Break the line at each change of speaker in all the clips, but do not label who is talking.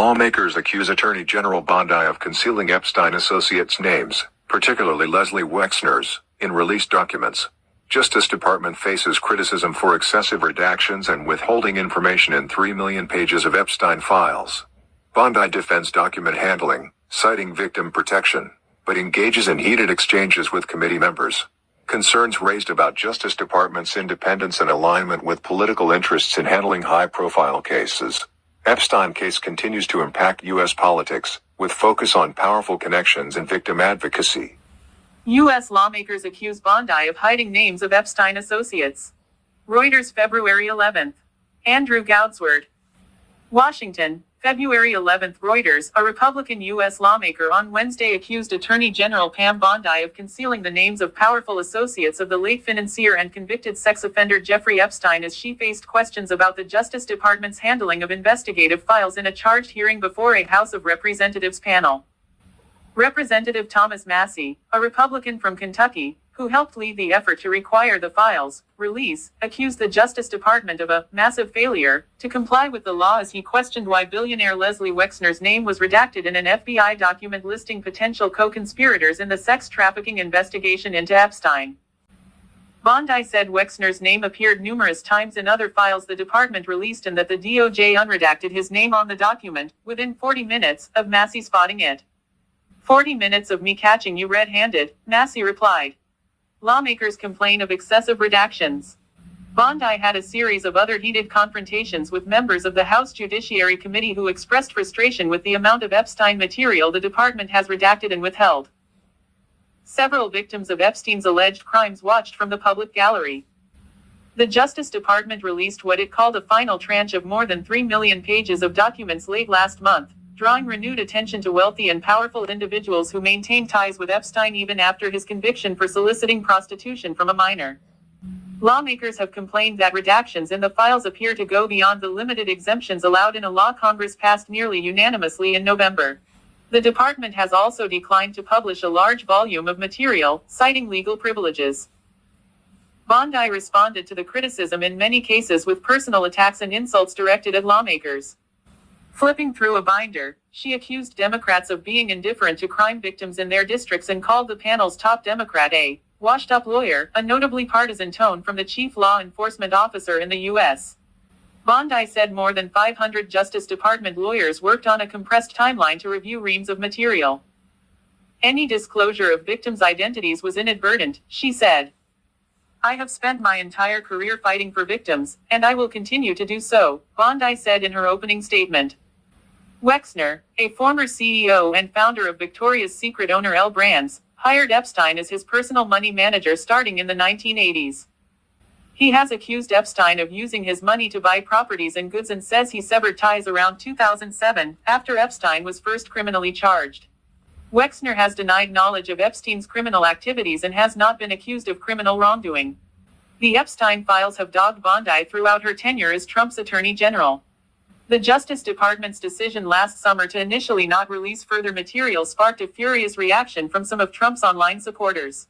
Lawmakers accuse Attorney General Bondi of concealing Epstein associates' names, particularly Leslie Wexner's, in released documents. Justice Department faces criticism for excessive redactions and withholding information in 3 million pages of Epstein Files. Bondi defends document handling, citing victim protection, but engages in heated exchanges with committee members. Concerns raised about Justice Department's independence and alignment with political interests in handling high-profile cases. Epstein case continues to impact U.S. politics, with focus on powerful connections and victim advocacy.
U.S. lawmakers accuse Bondi of hiding names of Epstein associates. Reuters, February 11. Andrew Goudsward. Washington, February 11. Reuters, a Republican U.S. lawmaker on Wednesday accused Attorney General Pam Bondi of concealing the names of powerful associates of the late financier and convicted sex offender Jeffrey Epstein as she faced questions about the Justice Department's handling of investigative files in a charged hearing before a House of Representatives panel. Representative Thomas Massie, a Republican from Kentucky, who helped lead the effort to require the files' release, accused the Justice Department of a massive failure to comply with the law as he questioned why billionaire Leslie Wexner's name was redacted in an FBI document listing potential co-conspirators in the sex trafficking investigation into Epstein. Bondi said Wexner's name appeared numerous times in other files the department released and that the DOJ unredacted his name on the document, within 40 minutes of Massie spotting it. 40 minutes of me catching you red-handed, Massie replied. Lawmakers complain of excessive redactions. Bondi had a series of other heated confrontations with members of the House Judiciary Committee who expressed frustration with the amount of Epstein material the department has redacted and withheld. Several victims of Epstein's alleged crimes watched from the public gallery. The Justice Department released what it called a final tranche of more than 3 million pages of documents late last month, drawing renewed attention to wealthy and powerful individuals who maintain ties with Epstein even after his conviction for soliciting prostitution from a minor. Lawmakers have complained that redactions in the files appear to go beyond the limited exemptions allowed in a law Congress passed nearly unanimously in November. The department has also declined to publish a large volume of material, citing legal privileges. Bondi responded to the criticism in many cases with personal attacks and insults directed at lawmakers. Flipping through a binder, she accused Democrats of being indifferent to crime victims in their districts and called the panel's top Democrat a washed-up lawyer, a notably partisan tone from the chief law enforcement officer in the U.S. Bondi said more than 500 Justice Department lawyers worked on a compressed timeline to review reams of material. Any disclosure of victims' identities was inadvertent, she said. I have spent my entire career fighting for victims, and I will continue to do so, Bondi said in her opening statement. Wexner, a former CEO and founder of Victoria's Secret owner L Brands, hired Epstein as his personal money manager starting in the 1980s. He has accused Epstein of using his money to buy properties and goods and says he severed ties around 2007, after Epstein was first criminally charged. Wexner has denied knowledge of Epstein's criminal activities and has not been accused of criminal wrongdoing. The Epstein files have dogged Bondi throughout her tenure as Trump's Attorney General. The Justice Department's decision last summer to initially not release further material sparked a furious reaction from some of Trump's online supporters.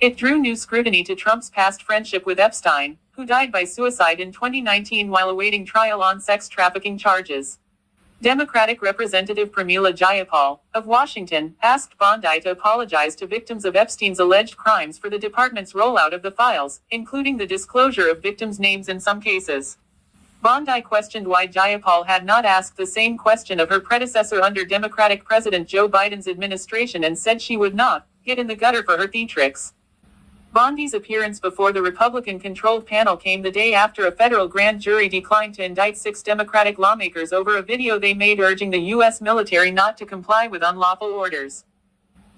It drew new scrutiny to Trump's past friendship with Epstein, who died by suicide in 2019 while awaiting trial on sex trafficking charges. Democratic Representative Pramila Jayapal, of Washington, asked Bondi to apologize to victims of Epstein's alleged crimes for the department's rollout of the files, including the disclosure of victims' names in some cases. Bondi questioned why Jayapal had not asked the same question of her predecessor under Democratic President Joe Biden's administration and said she would not get in the gutter for her theatrics. Bondi's appearance before the Republican-controlled panel came the day after a federal grand jury declined to indict 6 Democratic lawmakers over a video they made urging the U.S. military not to comply with unlawful orders.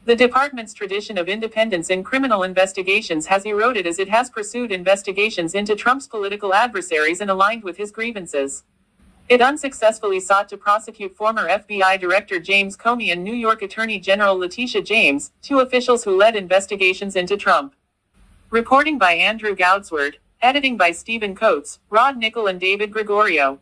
The department's tradition of independence in criminal investigations has eroded as it has pursued investigations into Trump's political adversaries and aligned with his grievances. It unsuccessfully sought to prosecute former FBI Director James Comey and New York Attorney General Letitia James, 2 officials who led investigations into Trump. Reporting by Andrew Goudsward, editing by Stephen Coates, Rod Nickel and David Gregorio.